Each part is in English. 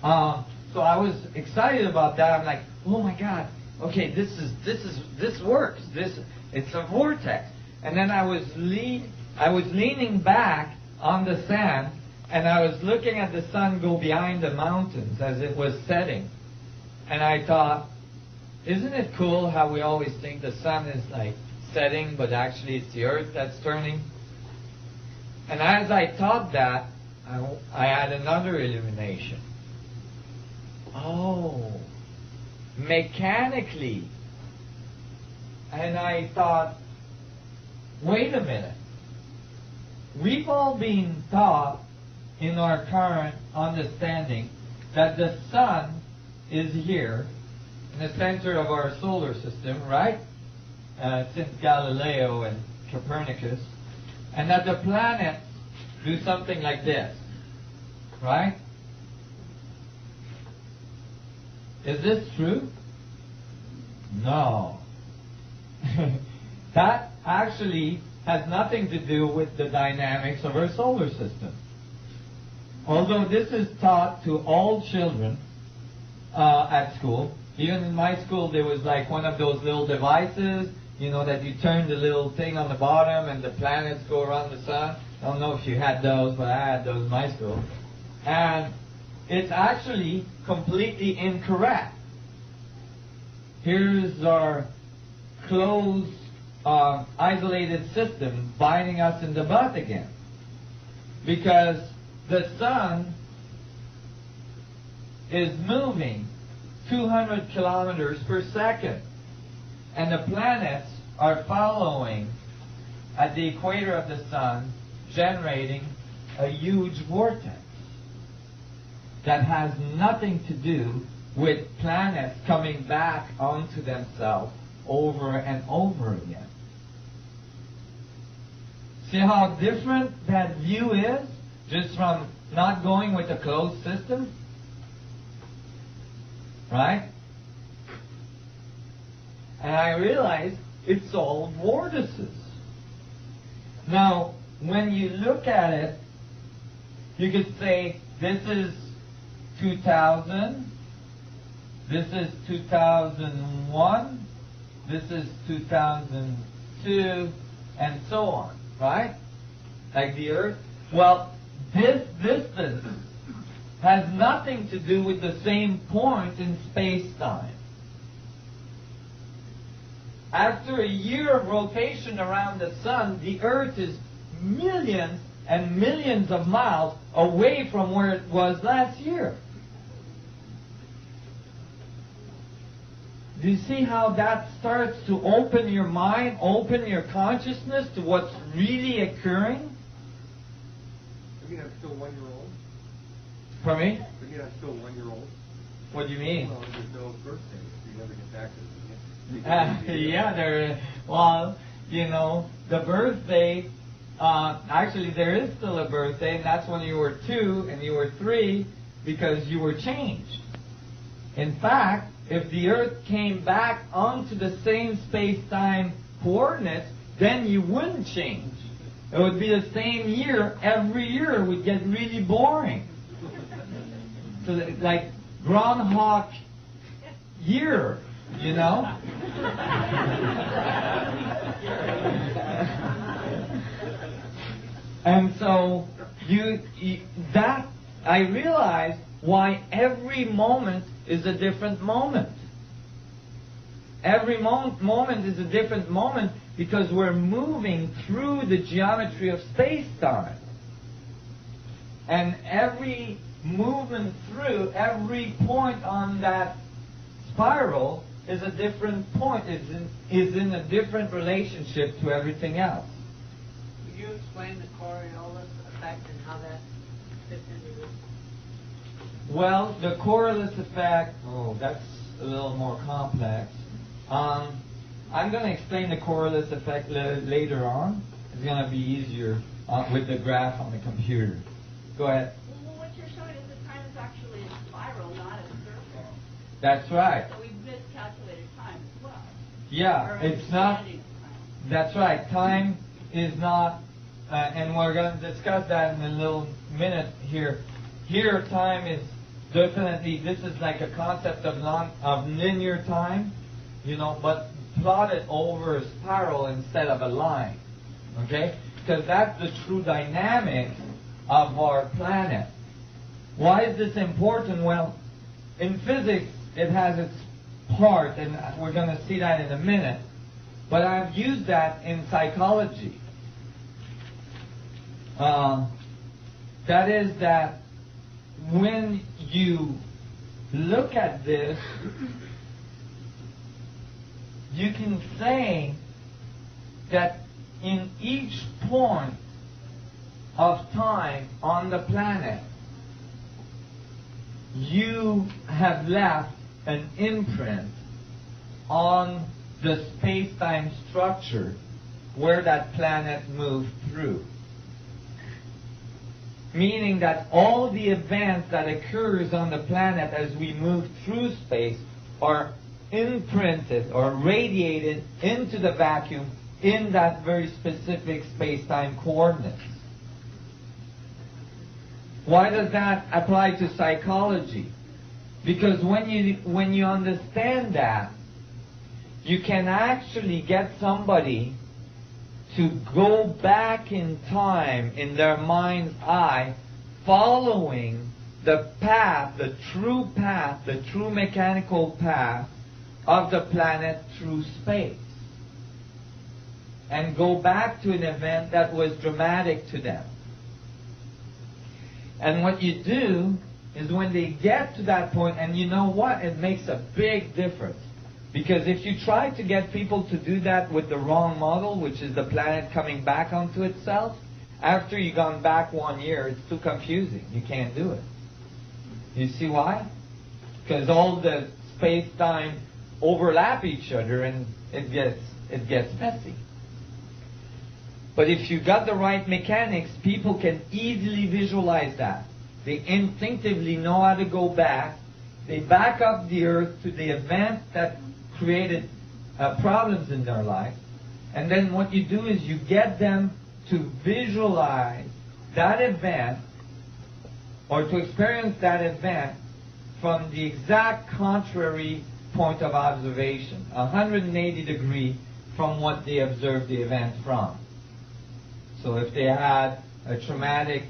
So I was excited about that. I'm like, oh my God, okay, this works. It's a vortex. And then I was leaning back on the sand, and I was looking at the sun go behind the mountains as it was setting. And I thought, isn't it cool how we always think the sun is like setting, but actually it's the earth that's turning? And as I thought that, I had another illumination. Oh, mechanically. And I thought, wait a minute. We've all been taught in our current understanding that the sun is here in the center of our solar system, right? Since Galileo and Copernicus. And that the planets do something like this, right? Is this true? No. That actually has nothing to do with the dynamics of our solar system. Although this is taught to all children at school. Even in my school there was like one of those little devices, you know, that you turn the little thing on the bottom and the planets go around the sun. I don't know if you had those, but I had those in my school. And it's actually completely incorrect. Here's our closed, isolated system biting us in the butt again. Because the sun is moving 200 kilometers per second. And the planets are following at the equator of the sun, generating a huge vortex that has nothing to do with planets coming back onto themselves over and over again. See how different that view is just from not going with a closed system? Right? And I realized it's all vortices. Now, when you look at it, you could say this is 2000, this is 2001, this is 2002, and so on, right? Like the Earth. Well, this distance has nothing to do with the same point in space-time. After a year of rotation around the sun, the Earth is millions and millions of miles away from where it was last year. Do you see how that starts to open your mind, open your consciousness to what's really occurring? Maybe I'm still 1 year old. Pardon me? Maybe I'm still 1 year old. What do you mean? Well, there's no birthday. You never get back to it. Yeah, well, you know, the birthday, actually there is still a birthday, and that's when you were 2 and you were 3, because you were changed. In fact, if the Earth came back onto the same space-time coordinates, then you wouldn't change. It would be the same year. Every year would get really boring. So like Groundhog Year, you know? And so that I realized why every moment is a different moment. Every moment is a different moment because we're moving through the geometry of space-time. And every movement through, every point on that spiral is a different point, is in a different relationship to everything else. Could you explain the Coriolis effect and how that fits into this? Well, the Coriolis effect, that's a little more complex. I'm going to explain the Coriolis effect later on. It's going to be easier with the graph on the computer. Go ahead. Well, what you're showing is that time is actually a spiral, not a circle. That's right. So we've miscalculated time as well. Yeah, it's not. That's right. Time is not, and we're going to discuss that in a little minute here. Here, time is definitely this is like a concept of linear time, but plotted over a spiral instead of a line. Okay? Because that's the true dynamic of our planet. Why is this important? Well, in physics, it has its part, and we're going to see that in a minute. But I've used that in psychology. That is that when you look at this, you can say that in each point of time on the planet, you have left an imprint on the space-time structure where that planet moved through. Meaning that all the events that occurs on the planet as we move through space are imprinted or radiated into the vacuum in that very specific space-time coordinates. Why does that apply to psychology? Because when you understand that, you can actually get somebody to go back in time in their mind's eye, following the path, the true mechanical path of the planet through space. And go back to an event that was dramatic to them. And what you do is when they get to that point, and you know what? It makes a big difference. Because if you try to get people to do that with the wrong model, which is the planet coming back onto itself, after you've gone back 1 year, it's too confusing. You can't do it. You see why? Because all the space-time overlap each other and it gets messy. But if you got the right mechanics, people can easily visualize that. They instinctively know how to go back. They back up the Earth to the event that created problems in their life. And then what you do is you get them to visualize that event or to experience that event from the exact contrary point of observation, 180 degrees from what they observed the event from. So if they had a traumatic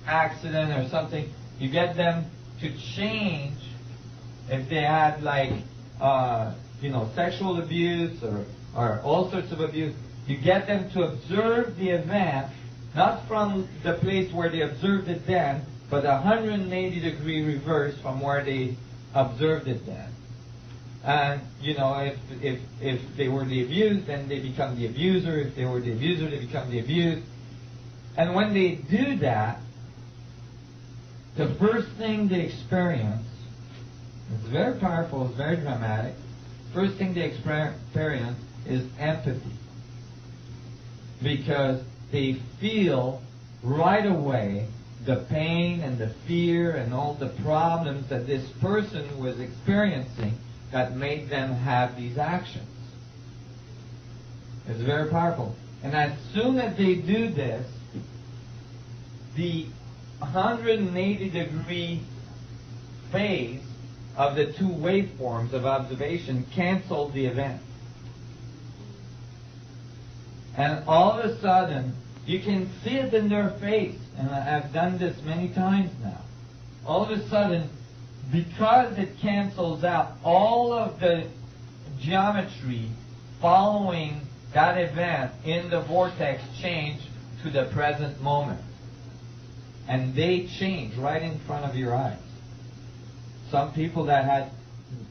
accident or something, you get them to change. If they had sexual abuse or all sorts of abuse, you get them to observe the event, not from the place where they observed it then, but 180 degree reverse from where they observed it then. And, if they were the abused, then they become the abuser. If they were the abuser, they become the abused. And when they do that, the first thing they experience, it's very powerful, it's very dramatic, first thing they experience is empathy. Because they feel right away the pain and the fear and all the problems that this person was experiencing that made them have these actions. It's very powerful. And as soon as they do this, the 180 degree phase of the two waveforms of observation cancel the event. And all of a sudden, you can see it in their face, and I've done this many times now. All of a sudden, because it cancels out all of the geometry following that event in the vortex change to the present moment. And they change right in front of your eyes. Some people that had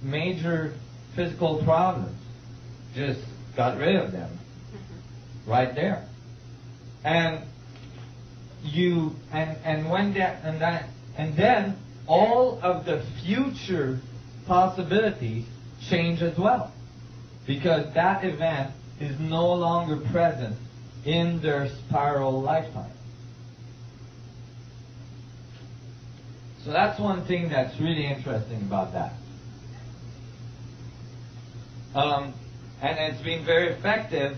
major physical problems just got rid of them right there. And then all of the future possibilities change as well, because that event is no longer present in their spiral lifetime. So that's one thing that's really interesting about that. And it's been very effective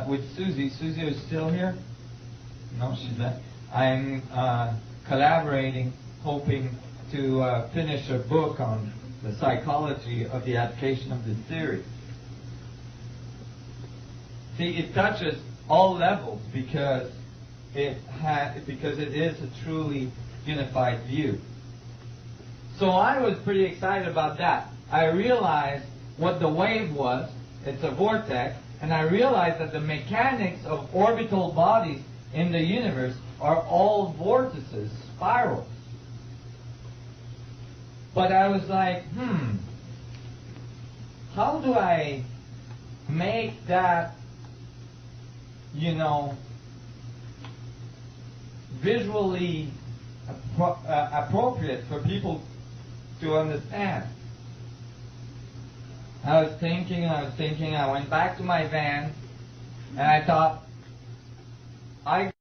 with Susie. Susie is still here? No, she's not. I'm collaborating, hoping to finish a book on the psychology of the application of this theory. See, it touches all levels because it is a truly unified view. So I was pretty excited about that. I realized what the wave was. It's a vortex. And I realized that the mechanics of orbital bodies in the universe are all vortices, spirals. But I was like, how do I make that, visually appropriate for people to understand? I was thinking, I went back to my van, and I thought, I